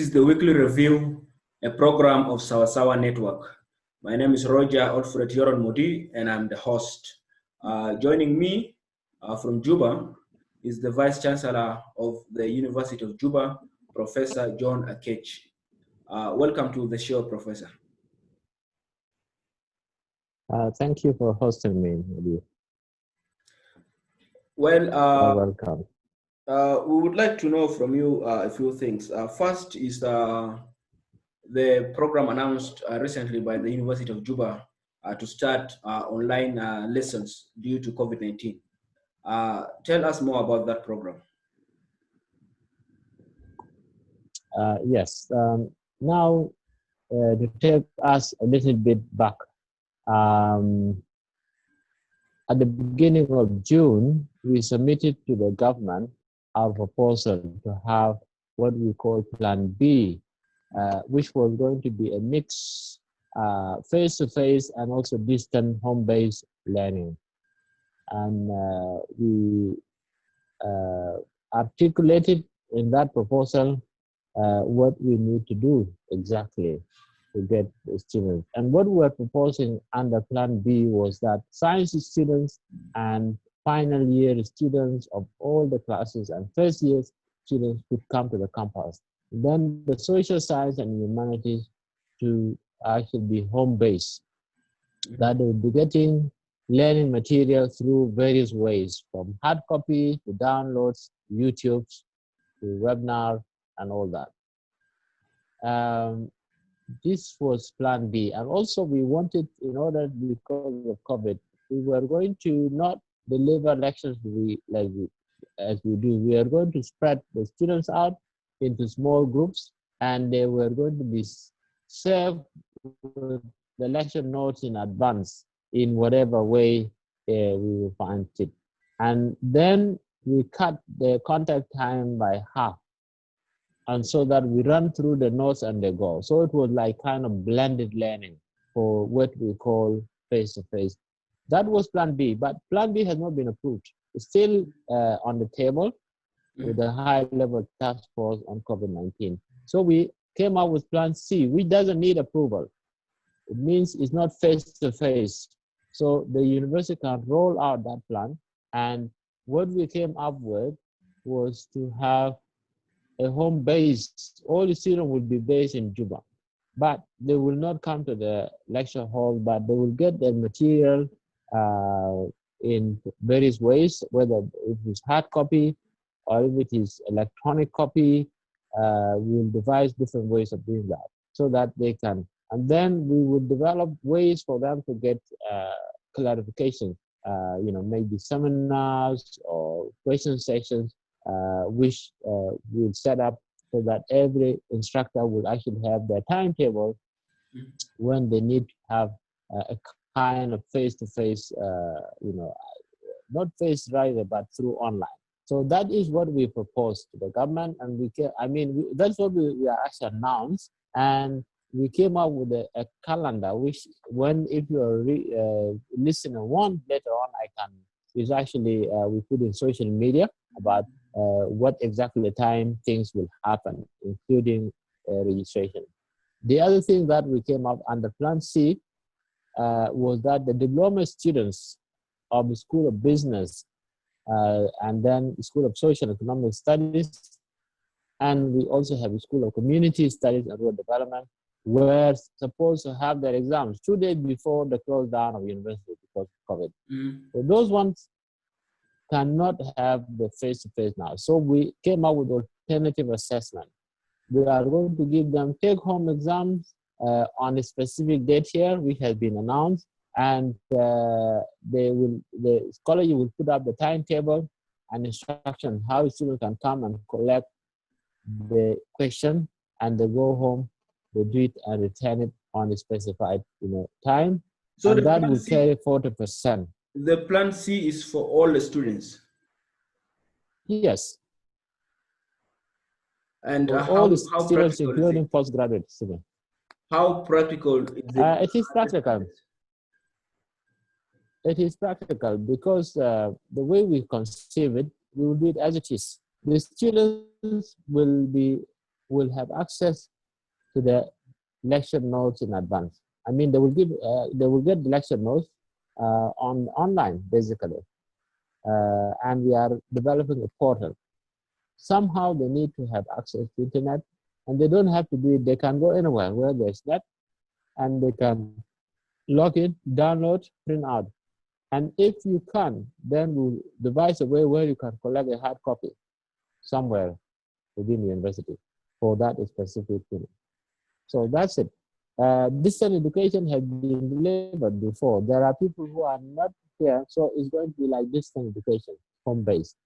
is the weekly review, a program of Sawasawa Network. My name is Roger Alfred Yoron Modi, and I'm the host. Joining me from Juba is the Vice-Chancellor of the University of Juba, Professor John Akec. Welcome to the show, Professor. Thank you for hosting me, Modi. Well, welcome. We would like to know from you a few things. First is the program announced recently by the University of Juba to start online lessons due to COVID-19. Tell us more about that program. Yes. Now, to take us a little bit back, at the beginning of June, we submitted to the government our proposal to have what we call Plan B, which was going to be a mix face-to-face and also distant home-based learning. And we articulated in that proposal what we need to do exactly to get the students. And what we were proposing under Plan B was that science students and final year students of all the classes and first year students could come to the campus. Then the social science and humanities to actually be home-based, that they would be getting learning material through various ways, from hard copy to downloads, YouTube, to webinar, and all that. This was Plan B. And also we wanted, in order, because of COVID, we were going to not deliver lectures as we do. We are going to spread the students out into small groups, and they were going to be served with the lecture notes in advance in whatever way we will find it. And then we cut the contact time by half, and so that we run through the notes and they go. So it was like kind of blended learning for what we call face-to-face. That was Plan B, but Plan B has not been approved. It's still on the table with a high-level task force on COVID-19. So we came up with Plan C, which doesn't need approval. It means it's not face-to-face. So the university can roll out that plan. And what we came up with was to have a home base. All the students will be based in Juba, but they will not come to the lecture hall, but they will get the material in various ways, whether it is hard copy or if it is electronic copy. We'll devise different ways of doing that so that they can. And then we will develop ways for them to get clarification, maybe seminars or question sessions, which we'll set up so that every instructor will actually have their timetable when they need to have a kind of face-to-face, not face rather, but through online. So that is what we propose to the government, and that's what we are actually announced, and we came up with a calendar, which if you are listener one later on, is actually we put in social media about what exactly the time things will happen, including registration. The other thing that we came up under Plan C was that the diploma students of the School of Business and then the School of Social and Economic Studies, and we also have the School of Community Studies and Rural Development, were supposed to have their exams 2 days before the close down of university because of COVID. So those ones cannot have the face-to-face now. So we came up with alternative assessment. We are going to give them take-home exams on a specific date here, which has been announced, and the scholar will put up the timetable and instruction how students can come and collect the question, and they go home, they do it and return it on a specified time. So and that will carry 40%. The Plan C is for all the students? Yes. And all the students, including postgraduate students. How practical is it? It is practical. It is practical because the way we conceive it, we will do it as it is. The students will be will have access to the lecture notes in advance. I mean, they will get the lecture notes online, basically. And we are developing a portal. Somehow they need to have access to internet, and they don't have to do it. They can go anywhere where there's net, and they can log in, download, print out. And if you can, then we'll devise a way where you can collect a hard copy somewhere within the university for that specific thing. So that's it. Distant education has been delivered before. There are people who are not here, so it's going to be like distant education, home-based.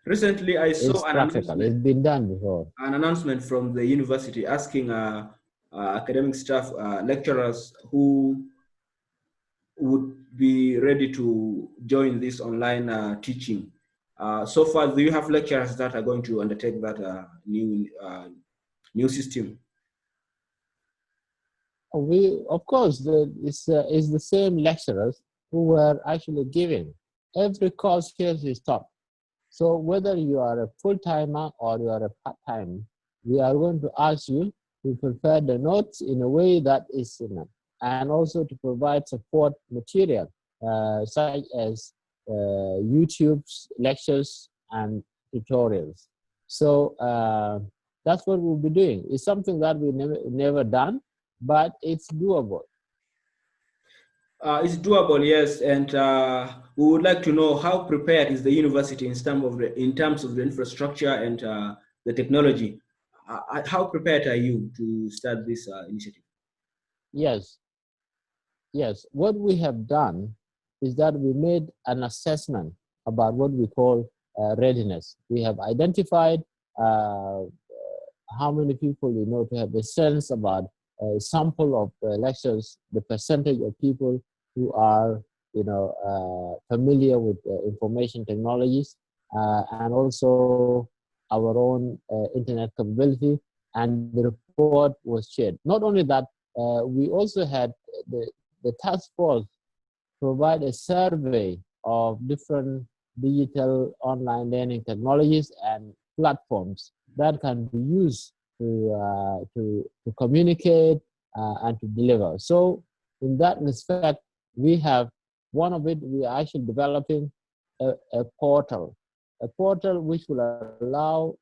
Recently, I saw an announcement. It's been done before. An announcement from the university asking academic staff, lecturers who would be ready to join this online teaching. So far, do you have lecturers that are going to undertake that new system? Of course, it's the same lecturers who were actually giving. Every course here is taught. So whether you are a full-timer or you are a part-time, we are going to ask you to prepare the notes in a way that is and also to provide support material such as YouTube's lectures and tutorials. So that's what we'll be doing. It's something that we never done, but it's doable. It's doable, yes, and we would like to know how prepared is the university in terms of the infrastructure and the technology. How prepared are you to start this initiative? Yes. What we have done is that we made an assessment about what we call readiness. We have identified how many people we know to have a sense about a sample of lectures, the percentage of people who are, familiar with information technologies, and also our own internet capability. And the report was shared. Not only that, we also had the task force provide a survey of different digital online learning technologies and platforms that can be used to communicate and to deliver. So in that respect, we have one of it, we are actually developing a portal which will allow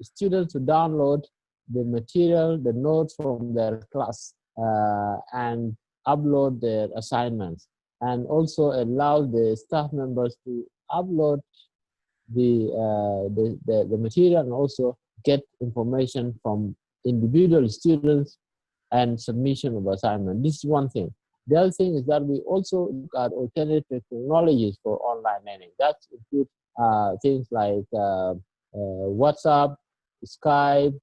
students to download the material, the notes from their class, and upload their assignments, and also allow the staff members to upload the material and also get information from individual students and submission of assignment. This is one thing. The other thing is that we also look at alternative technologies for online learning. That includes things like WhatsApp, Skype,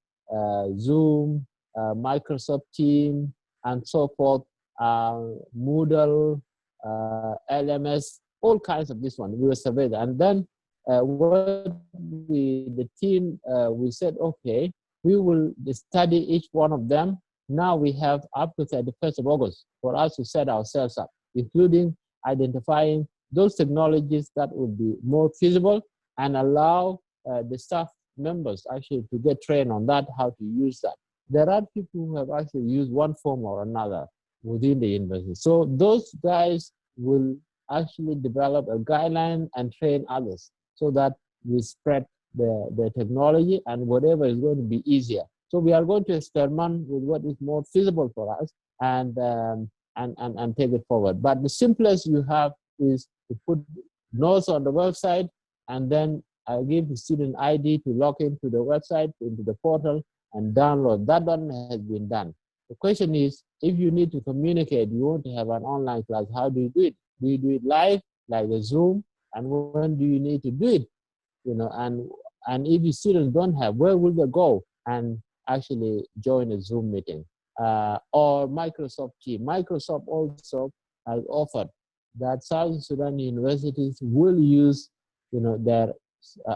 Zoom, Microsoft Teams, and so forth, Moodle, LMS, all kinds of this one. We will survey that. And then the team, we said, okay, we will study each one of them. Now we have up to 31st of August for us to set ourselves up, including identifying those technologies that would be more feasible and allow the staff members actually to get trained on that, how to use that. There are people who have actually used one form or another within the university. So those guys will actually develop a guideline and train others so that we spread the technology and whatever is going to be easier. So we are going to experiment with what is more feasible for us and take it forward. But the simplest you have is to put notes on the website, and then I'll give the student ID to log into the website, into the portal, and download. That one has been done. The question is, if you need to communicate, you want to have an online class, how do you do it? Do you do it live, like a Zoom? And when do you need to do it? And if the students don't have, where will they go and actually join a Zoom meeting? Or Microsoft Teams. Microsoft also has offered that South Sudan universities will use, their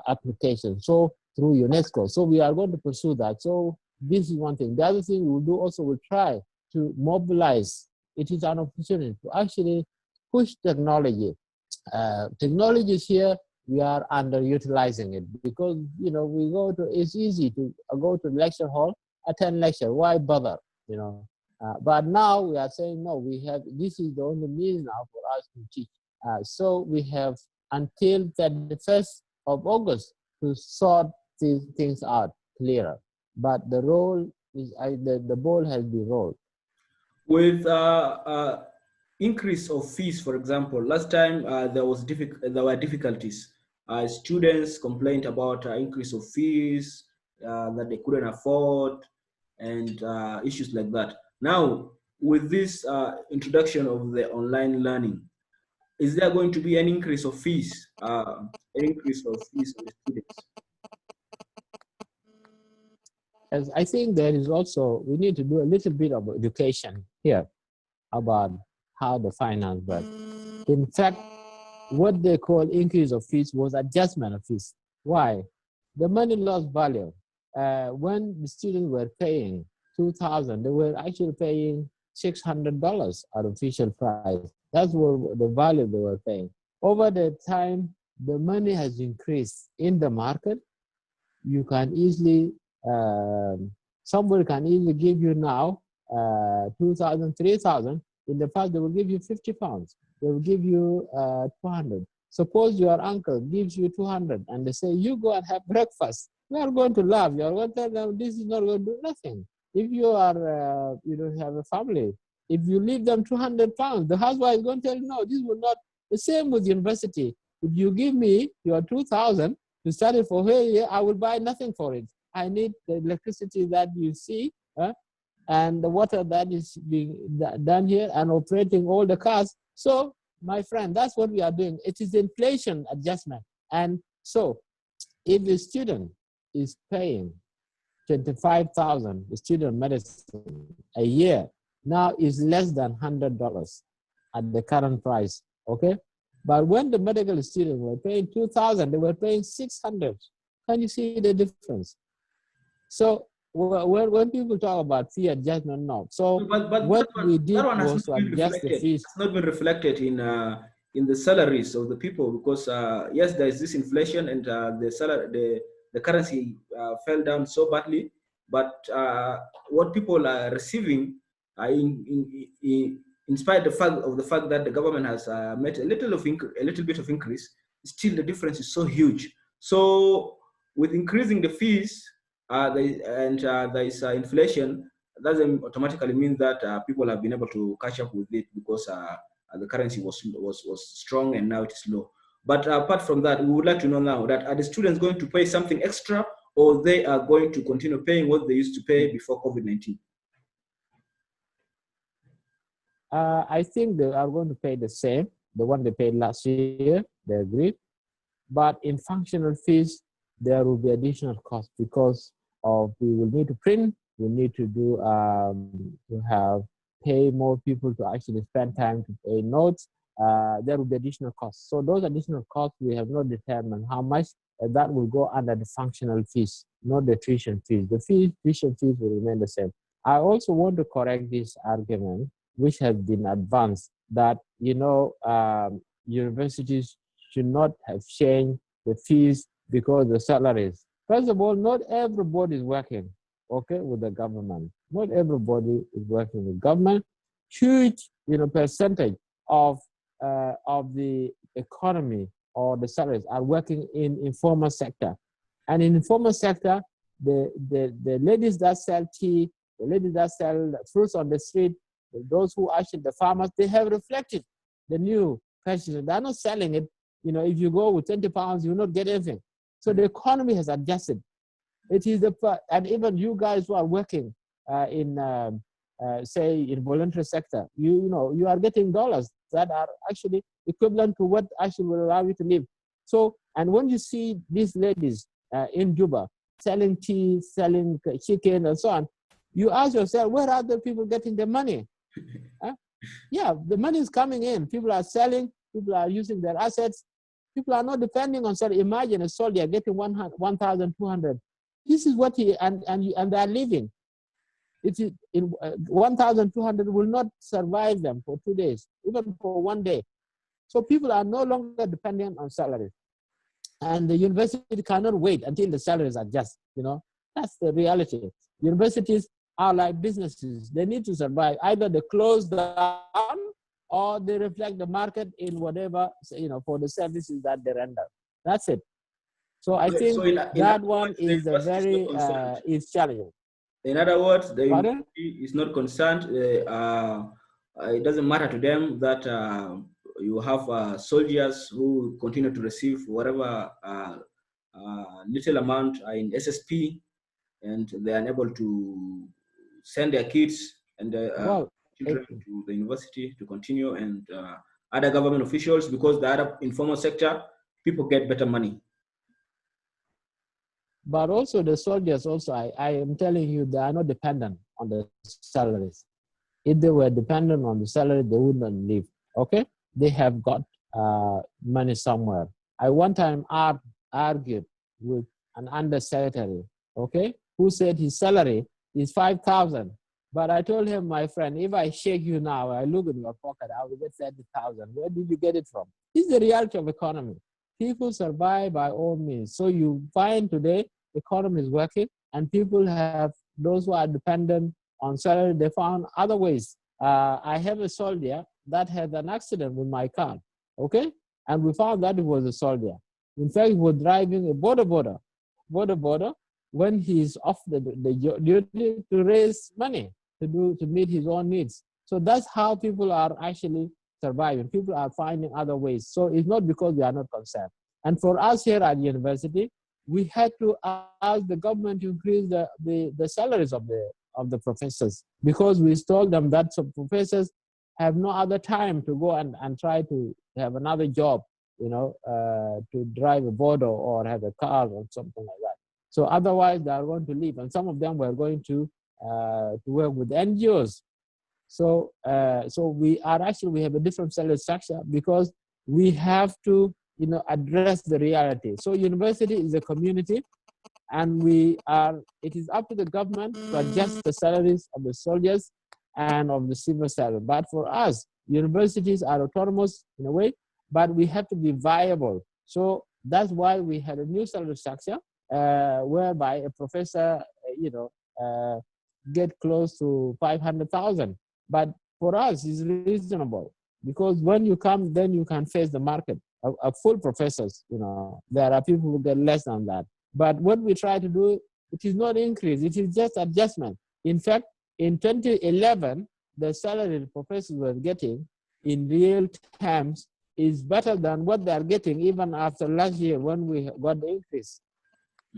application. So through UNESCO. So we are going to pursue that. So this is one thing. The other thing we'll do also, we'll try to mobilize. It is an opportunity to actually push technology. Technology is here we are underutilizing it because, you know, it's easy to go to lecture hall, attend lecture, why bother, you know? But now we are saying, no, this is the only means now for us to teach. So we have until 31st of August to sort these things out clearer. But the role is, the ball has been rolled. With increase of fees, for example, last time there were difficulties. Students complained about increase of fees that they couldn't afford, and issues like that. Now, with this introduction of the online learning, is there going to be an increase of fees? An increase of fees of the students? As I think there is also, we need to do a little bit of education here about how the finance works. In fact, what they call increase of fees was adjustment of fees. Why? The money lost value. When the students were paying $2,000, they were actually paying $600 artificial price. That's what the value they were paying. Over the time, the money has increased in the market. You can easily, somebody can easily give you now 2,000, 3,000. In the past, they will give you 50 pounds. They will give you 200. Suppose your uncle gives you 200 and they say, you go and have breakfast. You are going to laugh. You are going to tell them this is not going to do nothing. If you are, you don't have a family, if you leave them 200 pounds, the housewife is going to tell you, no, this will not. The same with university. If you give me your 2,000 to study for a year, I will buy nothing for it. I need the electricity that you see, and the water that is being done here, and operating all the cars. So, my friend, that's what we are doing. It is inflation adjustment. And so, if the student is paying 25,000, the student medicine a year, now is less than $100 at the current price, okay? But when the medical students were paying 2,000, they were paying 600. Can you see the difference? So when people talk about fee adjustment, no. So but what we did was to been adjust the fees. It's not been reflected in the salaries of the people because yes, there is this inflation and the currency fell down so badly. But what people are receiving, in spite of the fact that the government has made a little bit of increase, still the difference is so huge. So with increasing the fees there is inflation, doesn't automatically mean that people have been able to catch up with it because the currency was strong and now it is low. But apart from that, we would like to know now that are the students going to pay something extra, or they are going to continue paying what they used to pay before COVID-19? I think they are going to pay the same, the one they paid last year, they agreed. But in functional fees, there will be additional costs because we will need to print, we need to do pay more people to actually spend time to pay notes. There will be additional costs. So those additional costs, we have not determined how much, and that will go under the functional fees, not the tuition fees. The tuition fees will remain the same. I also want to correct this argument, which has been advanced, that, you know, universities should not have changed the fees because the salaries. First of all, not everybody is working, okay, with the government. Not everybody is working with government. Huge, you know, percentage of the economy or the salaries are working in informal sector. And in informal sector, the ladies that sell tea, the ladies that sell fruits on the street, those who actually, the farmers, they have reflected the new fashion. They're not selling it. You know, if you go with 20 pounds, you will not get anything. So the economy has adjusted. It is and even you guys who are working say in voluntary sector, you know, you are getting dollars that are actually equivalent to what actually will allow you to live. So, and when you see these ladies in Juba selling tea, selling chicken and so on, you ask yourself, where are the people getting the money? Yeah, the money is coming in. People are selling, people are using their assets. People are not depending on selling. Imagine a soldier getting 1,200. This is what and they are living. It is 1,200 will not survive them for 2 days, even for 1 day. So people are no longer dependent on salaries. And the university cannot wait until the salaries adjust, That's the reality. Universities are like businesses. They need to survive. Either they close down or they reflect the market in whatever, for the services that they render. That's it. So I think that one is a very, is challenging. In other words, the university is not concerned. It doesn't matter to them that you have soldiers who continue to receive whatever little amount in SSP, and they are unable to send their kids and children to the university to continue, and other government officials, because the other informal sector, people get better money. But also the soldiers I am telling you, they are not dependent on the salaries. If they were dependent on the salary, they wouldn't live, okay? They have got money somewhere. I one time argued with an undersecretary, okay, who said his salary is 5,000. But I told him, my friend, if I shake you now, I look in your pocket, I will get 30,000. Where did you get it from? This is the reality of economy. People survive by all means. So you find today, economy is working, and people have, those who are dependent on salary, they found other ways. I have a soldier that had an accident with my car, okay? And we found that it was a soldier. In fact, he was driving a border when he's off the duty to raise money to meet his own needs. So that's how people are actually surviving. People are finding other ways. So it's not because we are not concerned. And for us here at the university, we had to ask the government to increase the salaries of the professors, because we told them that some professors have no other time to go and try to have another job, to drive a boat or have a car or something like that. So otherwise they are going to leave, and some of them were going to work with NGOs. So we have a different salary structure because we have to address the reality. So university is a community, and it is up to the government to adjust the salaries of the soldiers and of the civil servants. But for us, universities are autonomous in a way, but we have to be viable. So that's why we had a new salary structure whereby a professor, get close to 500,000. But for us, it's reasonable, because when you come, then you can face the market of full professors. There are people who get less than that. But what we try to do, it is not increase, it is just adjustment. In fact, in 2011, the salary the professors were getting in real terms is better than what they are getting even after last year when we got the increase.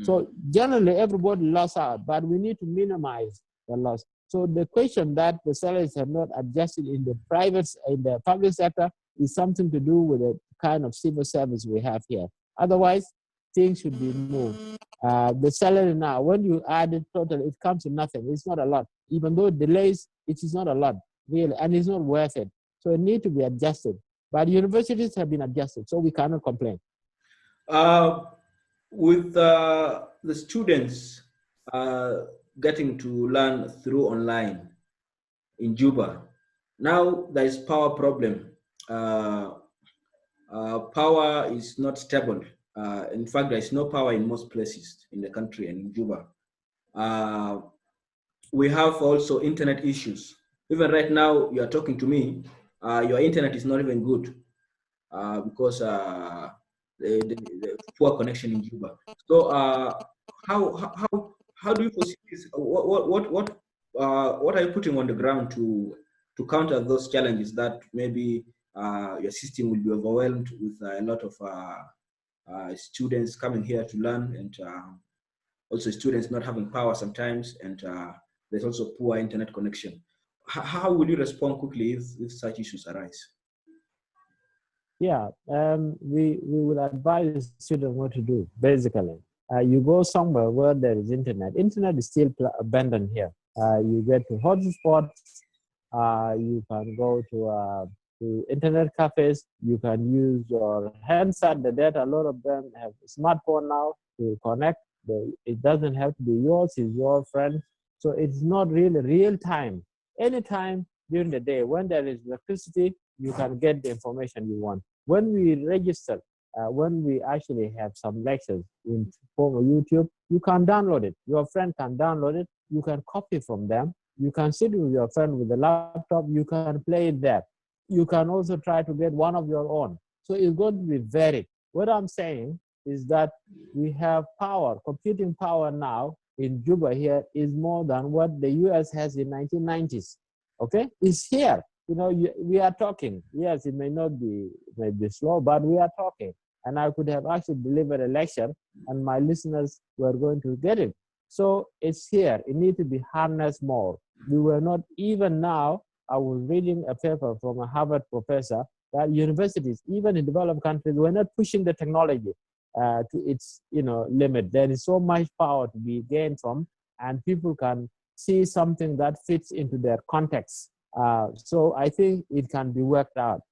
So generally, everybody lost out, but we need to minimize the loss. So the question that the salaries have not adjusted in the public sector is something to do with the kind of civil service we have here. Otherwise, things should be moved. The salary now, when you add it total, it comes to nothing. It's not a lot. Even though it delays, it is not a lot, really, and it's not worth it. So it needs to be adjusted. But universities have been adjusted, so we cannot complain. With the students getting to learn through online in Juba, now there is power problem. Power is not stable. In fact, there is no power in most places in the country and in Juba. We have also internet issues. Even right now, you are talking to me, your internet is not even good because the poor connection in Juba. So how do you foresee this? What are you putting on the ground to counter those challenges that maybe your system will be overwhelmed with a lot of students coming here to learn, and also students not having power sometimes, and there's also poor internet connection. How will you respond quickly if such issues arise? Yeah, we will advise the student what to do. Basically, you go somewhere where there is internet. Internet is still abundant here. You get to hotspots. You can go to internet cafes. You can use your handset. The data, a lot of them have a smartphone now to connect. It doesn't have to be yours, it's your friend. So it's not really real time. Anytime during the day, when there is electricity, you can get the information you want. When we register when we actually have some lectures in form of YouTube, you can download it. Your friend can download it. You can copy from them. You can sit with your friend with a laptop. You can play it there. You can also try to get one of your own. So it's going to be varied. What I'm saying is that we have power, computing power now in Juba here is more than what the US has in 1990s. Okay, it's here. You know, we are talking. Yes, it may be slow, but we are talking. And I could have actually delivered a lecture, and my listeners were going to get it. So it's here. It needs to be harnessed more. We were not even now. I was reading a paper from a Harvard professor that universities, even in developed countries, were not pushing the technology to its limit. There is so much power to be gained from, and people can see something that fits into their context. So I think it can be worked out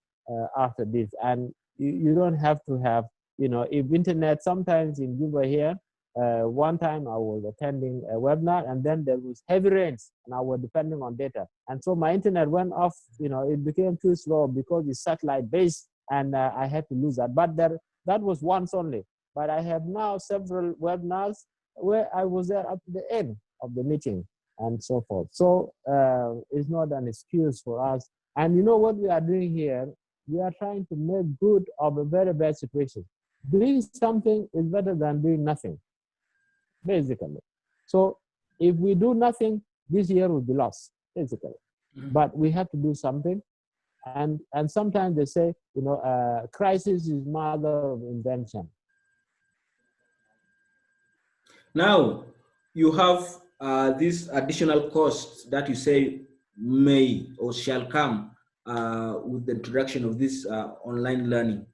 after this, and you don't have to have, if internet, sometimes in Juba here, one time I was attending a webinar and then there was heavy rains and I was depending on data. And so my internet went off, it became too slow because it's satellite based and I had to lose that. But that was once only. But I have now several webinars where I was there up to the end of the meeting and so forth. So it's not an excuse for us. And you know what we are doing here? We are trying to make good of a very bad situation. Doing something is better than doing nothing, basically. So if we do nothing, this year will be lost, basically. But we have to do something. And sometimes they say, crisis is mother of invention. Now, you have these additional costs that you say may or shall come with the introduction of this online learning.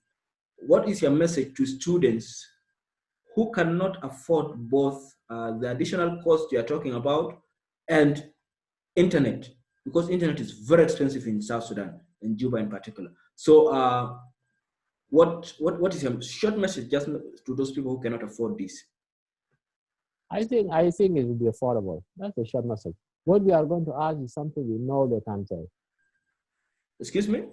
What is your message to students who cannot afford both the additional cost you are talking about and internet? Because internet is very expensive in South Sudan, in Juba in particular. So what is your short message just to those people who cannot afford this? I think it will be affordable. That's a short message. What we are going to ask is something we know they can say. Excuse me?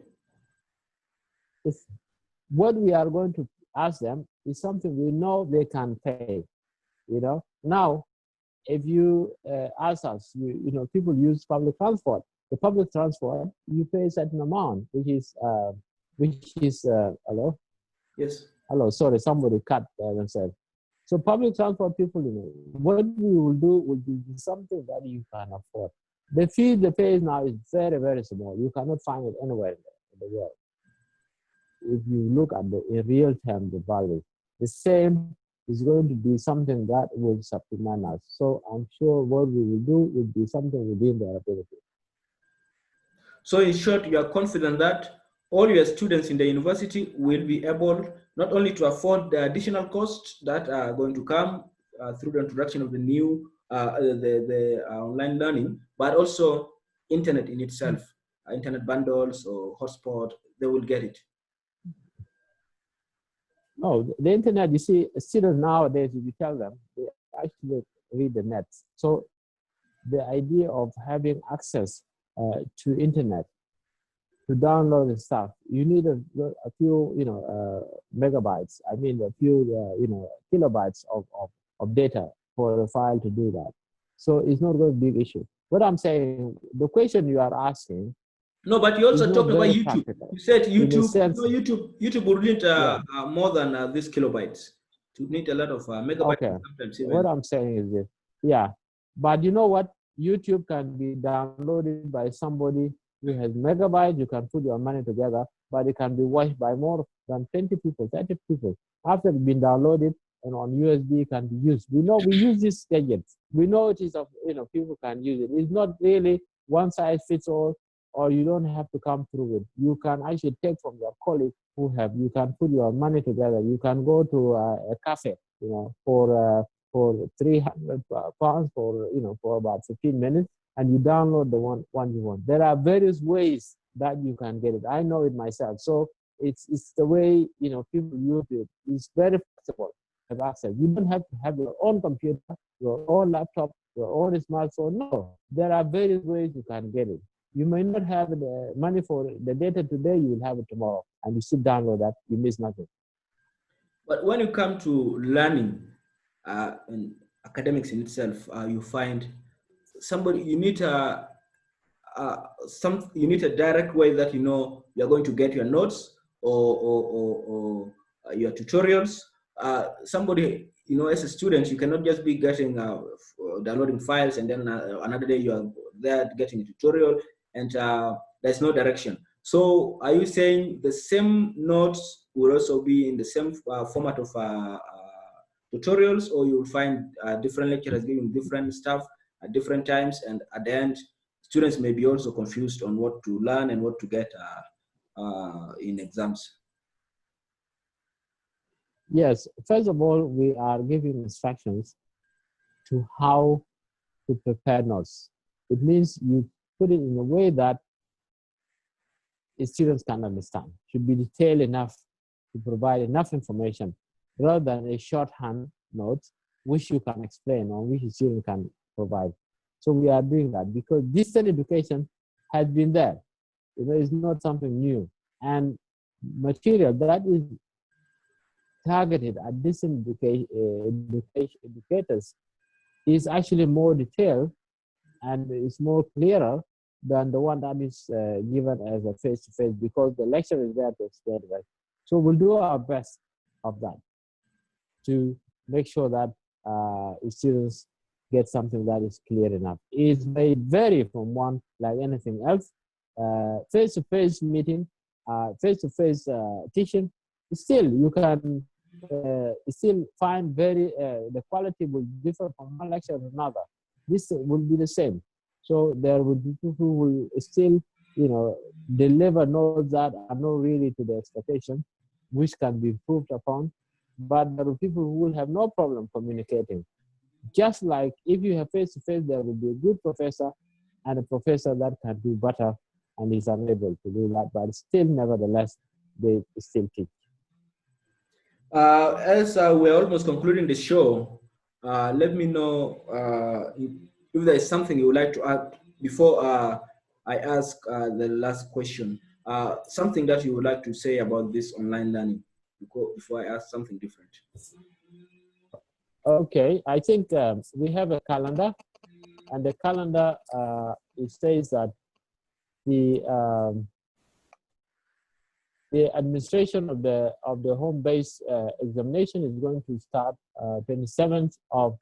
What we are going to ask them is something we know they can pay. Now, if you ask us, people use public transport. The public transport, you pay a certain amount, which is hello? Yes. Hello, sorry, somebody cut themselves. So public transport people, what we will do will be something that you can afford. The fee they pay now is very, very small. You cannot find it anywhere in the world. If you look at in real terms, the value, the same is going to be something that will supplement us. So I'm sure what we will do will be something within their ability. So in short, you are confident that all your students in the university will be able not only to afford the additional costs that are going to come through the introduction of the new online learning, but also internet in itself, internet bundles or hotspot, they will get it. No, the internet, you see, students nowadays, if you tell them, they actually read the net. So the idea of having access to internet, to download the stuff, you need a few, megabytes. I mean, a few, kilobytes of data for a file to do that. So it's not going to be a big issue. What I'm saying, the question you are asking. No, but you also talked about YouTube. Practical. You said YouTube. YouTube would need more than these kilobytes. To need a lot of megabytes. Okay. Sometimes what I'm saying is this. Yeah, but you know what? YouTube can be downloaded by somebody who has megabytes. You can put your money together, but it can be watched by more than 20 people, 30 people. After it's been downloaded and on USB, it can be used. We know we use these gadgets. We know it is of, people can use it. It's not really one size fits all, or you don't have to come through it. You can actually take from your colleagues who have, you can put your money together. You can go to a cafe, for 300 pounds for about 15 minutes, and you download the one you want. There are various ways that you can get it. I know it myself. So it's the way, people use it. It's very flexible. Have access. You don't have to have your own computer, your own laptop, your own smartphone. No, there are various ways you can get it. You may not have the money for the data today, you will have it tomorrow. And you still download that, you miss nothing. But when you come to learning and academics in itself, you find somebody you need you need a direct way that you know you're going to get your notes or your tutorials. Somebody, you know, as a student, you cannot just be getting downloading files and then another day you are there getting a tutorial and there's no direction. So are you saying the same notes will also be in the same format of tutorials, or you'll find different lecturers giving different stuff at different times, and at the end students may be also confused on what to learn and what to get in exams? Yes, first of all, we are giving instructions to how to prepare notes. It means you put it in a way that students can understand. Should be detailed enough to provide enough information rather than a shorthand note which you can explain or which the student can provide. So we are doing that because distance education has been there. You know, it's not something new. And material that is targeted at distance educators is actually more detailed and is more clearer than the one that is given as a face-to-face, because the lecture is there to explain that. So we'll do our best of that to make sure that students get something that is clear enough. It may vary from one like anything else. Face-to-face meeting, face-to-face teaching, still you can still find the quality will differ from one lecture to another. This will be the same. So there will be people who will still, you know, deliver notes that are not really to the expectation, which can be improved upon. But there are people who will have no problem communicating. Just like if you have face-to-face, there will be a good professor and a professor that can do better and is unable to do that, but still, nevertheless, they still teach. As we're almost concluding the show, let me know if there is something you would like to add before I ask the last question. Something that you would like to say about this online learning before I ask something different. Okay, I think we have a calendar, and the calendar it says that the administration of the home-based examination is going to start 27th of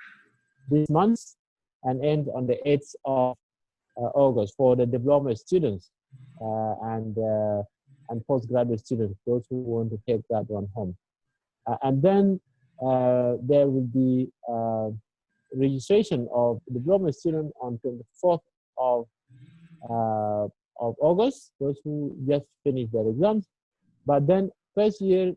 this month and end on the 8th of August for the diploma students and postgraduate students, those who want to take that one home. And then there will be registration of diploma students on 24th of August, those who just finished their exams. But then first year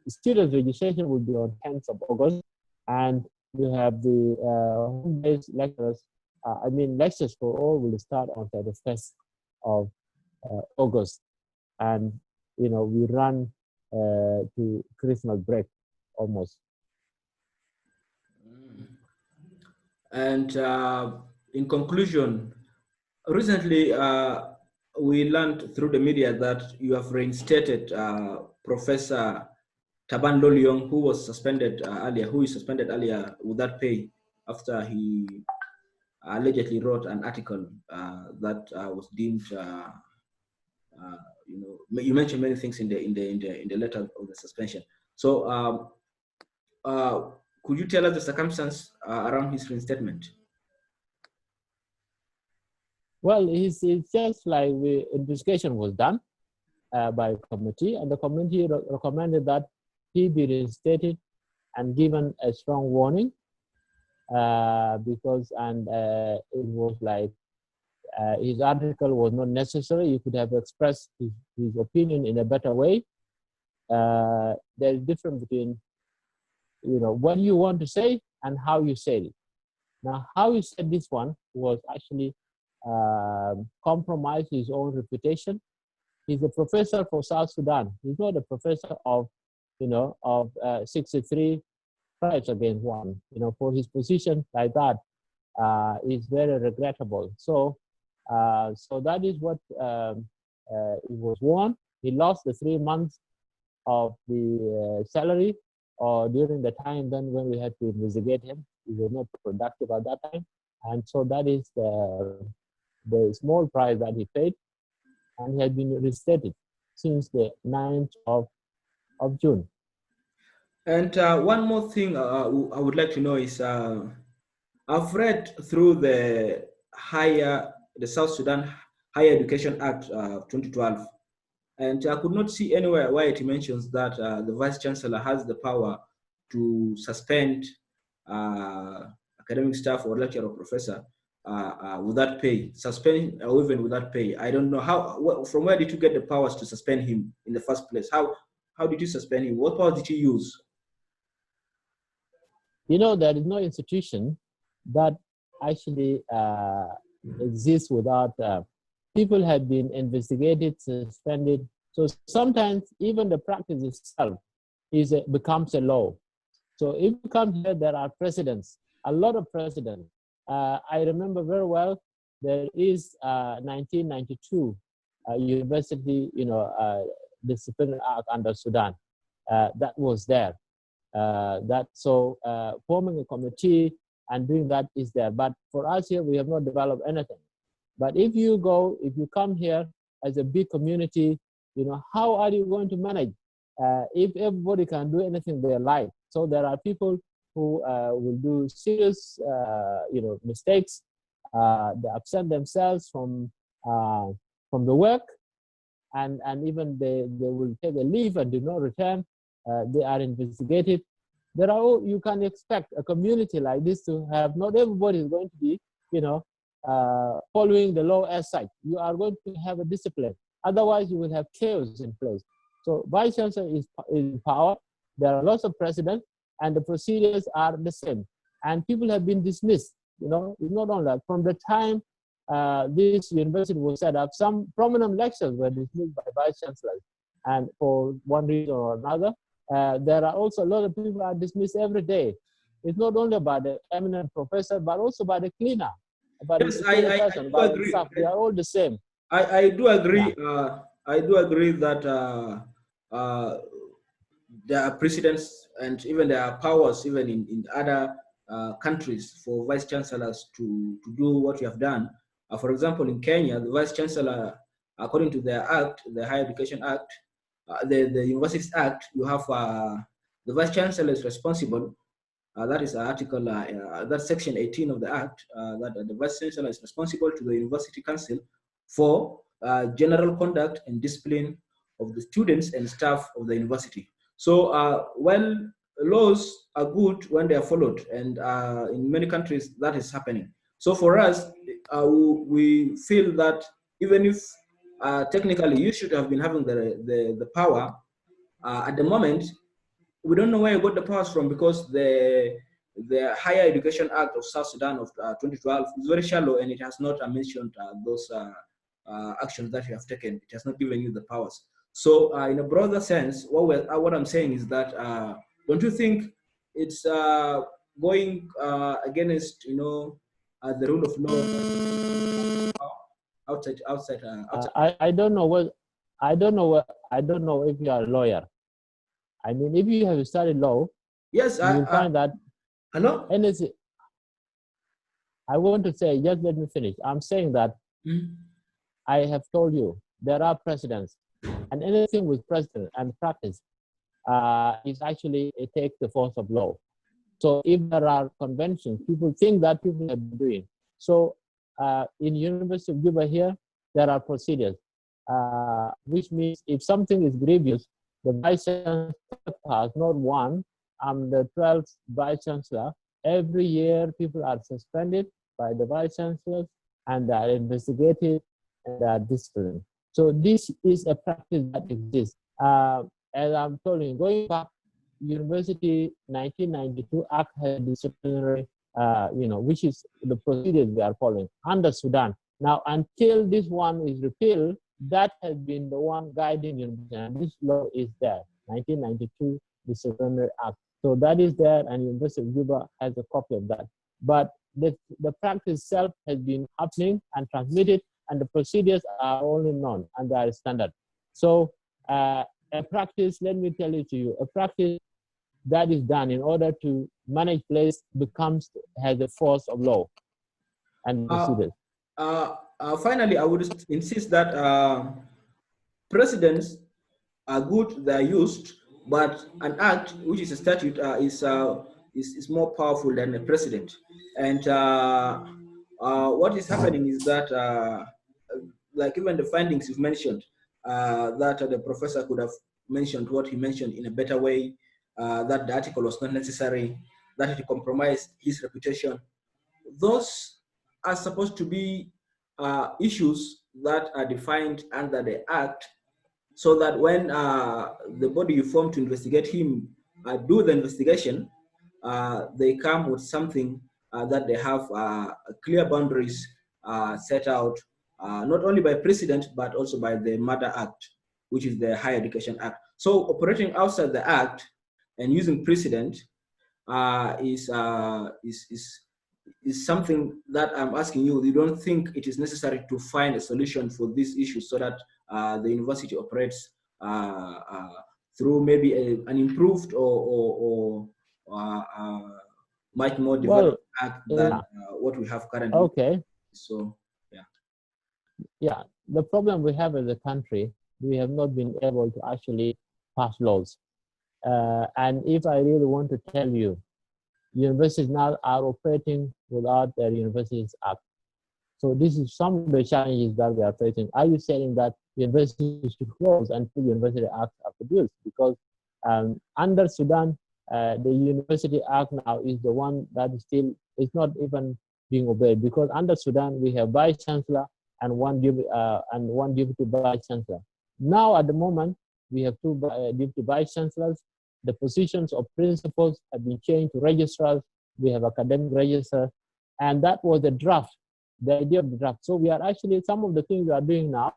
students registration will be on 10th of August, and we have the home-based lecturers. Lectures for all will start on 31st of August, and you know we run to Christmas break almost. And in conclusion, recently we learned through the media that you have reinstated Professor Taban Lo-liyong, who was suspended who is suspended earlier without pay after he allegedly wrote an article that was deemed, you mentioned many things in the letter of the suspension. So, could you tell us the circumstance around his reinstatement? Well, it's just like the investigation was done by a committee, and the committee recommended that he be reinstated and given a strong warning because it was like his article was not necessary. He could have expressed his opinion in a better way. There's a difference between, you know, what you want to say and how you said it. Now, how you said this one was actually compromise his own reputation. He's a professor for South Sudan. He's not a professor of, 63 tribes against one. You know, for his position like that is very regrettable. So that is what he was warned. He lost the 3 months of the salary, or during the time then when we had to investigate him, he was not productive at that time. And so that is the small price that he paid, and he had been reinstated since the 9th of June. And one more thing I would like to know is, I've read through the South Sudan Higher Education Act 2012, and I could not see anywhere where it mentions that the Vice Chancellor has the power to suspend academic staff or lecturer or professor without pay, suspend or even without pay. I don't know from where did you get the powers to suspend him in the first place? How did you suspend him? What power did you use? You know, there is no institution that actually exists without people have been investigated, suspended. So sometimes even the practice itself becomes a law. So if you come here, there are precedents, a lot of precedents. I remember very well, there is 1992 University, Disciplinary Act under Sudan. That was there. Forming a committee and doing that is there. But for us here, we have not developed anything. But if you come here as a big community, how are you going to manage if everybody can do anything they like? So there are people who will do serious, mistakes. They absent themselves from the work, and even they will take a leave and do not return. They are investigated. You can expect a community like this to have, not everybody is going to be, following the law as such. You are going to have a discipline. Otherwise, you will have chaos in place. So Vice Chancellor is in power. There are lots of precedents, and the procedures are the same. And people have been dismissed. It's not only that. From the time this university was set up, some prominent lecturers were dismissed by Vice Chancellors. And for one reason or another, there are also a lot of people are dismissed every day. It's not only about the eminent professor, but also by the cleaner, about Yes, the I person, do by agree. the staff. They are all the same. I do agree. Yeah. I do agree that there are precedents and even there are powers even in other countries for vice chancellors to do what you have done. For example, in Kenya, the vice chancellor, according to their act, the Higher Education Act, the Universities Act, you have the vice chancellor is responsible. That is article, that's section 18 of the act, that the vice chancellor is responsible to the university council for general conduct and discipline of the students and staff of the university. So when laws are good when they are followed, and in many countries that is happening. So for us, we feel that even if technically you should have been having the power, at the moment, we don't know where you got the powers from, because the Higher Education Act of South Sudan of 2012 is very shallow, and it has not mentioned those actions that you have taken. It has not given you the powers. So in a broader sense, what I'm saying is that don't you think it's going against the rule of law outside? I don't know if you are a lawyer. I mean, if you have studied law, yes, you will find that. Hello? Anything, I want to say, just let me finish. I'm saying that I have told you there are precedents, and anything with precedent and practice is actually, it takes the force of law. So if there are conventions, people think that people have been doing. So in University of Juba here, there are procedures, which means if something is grievous, the Vice Chancellor has not one. I'm the 12th Vice Chancellor. Every year, people are suspended by the Vice Chancellors, and they are investigated and they are disciplined. So this is a practice that exists. As I'm telling you, going back, University 1992 Act had disciplinary, which is the procedures we are following under Sudan. Now, until this one is repealed, that has been the one guiding university, and this law is there, 1992 Disciplinary Act. So that is there, and University of Juba has a copy of that. But the practice itself has been happening and transmitted, and the procedures are only known, and they are standard. So a practice, let me tell it to you, a practice that is done in order to manage place has the force of law and procedures. Finally, I would insist that presidents are good, they are used, but an act, which is a statute, is more powerful than a president. And what is happening is that, like even the findings you've mentioned, that the professor could have mentioned what he mentioned in a better way, that the article was not necessary, that it compromised his reputation. Those are supposed to be issues that are defined under the Act, so that when the body you form to investigate him do the investigation, they come with something that they have clear boundaries set out, not only by precedent, but also by the Mother Act, which is the Higher Education Act. So operating outside the Act and using precedent is something that I'm asking you. You don't think it is necessary to find a solution for this issue so that the university operates through maybe an improved or much more developed act than what we have currently? Okay. So, yeah. Yeah, the problem we have as a country, we have not been able to actually pass laws. And if I really want to tell you, universities now are operating without their Universities Act. So this is some of the challenges that we are facing. Are you saying that universities should close until University Acts are produced? Because under Sudan, the University Act now is the one that is not even being obeyed, because under Sudan we have Vice-Chancellor and one deputy Vice-Chancellor. Now at the moment we have two deputy Vice-Chancellors. The positions of principals have been changed to registrars. We have academic registrars, and that was the draft, the idea of the draft. So we are actually, some of the things we are doing now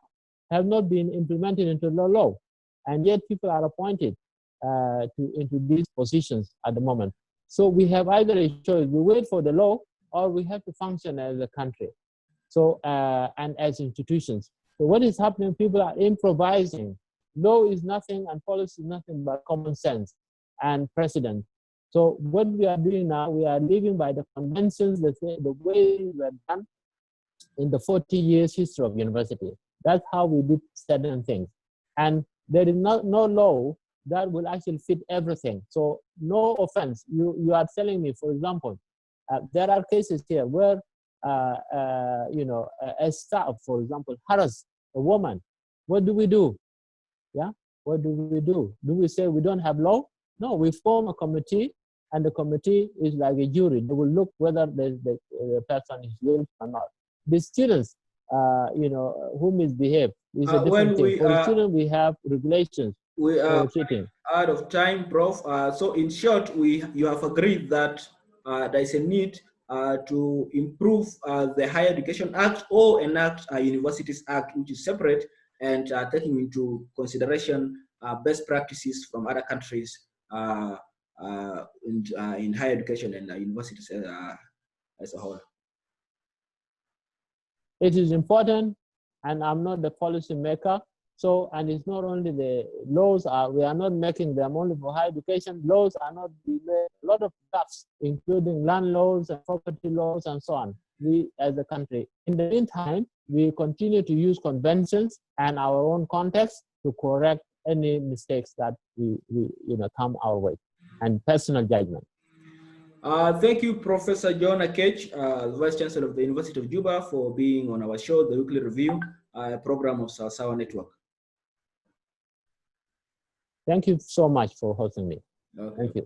have not been implemented into the law, and yet people are appointed into these positions at the moment. So we have either a choice: we wait for the law, or we have to function as a country, so and as institutions. So what is happening? People are improvising. Law is nothing and policy is nothing but common sense and precedent. So what we are doing now, we are living by the conventions, the way we were done in the 40 years history of university. That's how we did certain things. And there is no law that will actually fit everything. So no offense, you are telling me, for example, there are cases here where, a staff, for example, harass a woman. What do we do? Yeah, what do we do? Do we say we don't have law? No, we form a committee, and the committee is like a jury. They will look whether the person is guilty or not. The students, who misbehave is a different thing. For the students, we have regulations for cheating. Out of time, Prof. So in short, you have agreed that there is a need to improve the Higher Education Act or enact a Universities Act, which is separate, and taking into consideration best practices from other countries in higher education and universities as a whole. It is important, and I'm not the policy maker. So, and it's not only the laws, we are not making them only for higher education. Laws are not being made. A lot of gaps, including land laws and property laws and so on, we as a country. In the meantime, we continue to use conventions and our own context to correct any mistakes that we come our way, and personal judgment. Thank you, Professor John Akec, Vice-Chancellor of the University of Juba, for being on our show, the Weekly Review, program of Sawasawa Network. Thank you so much for hosting me. Okay. Thank you.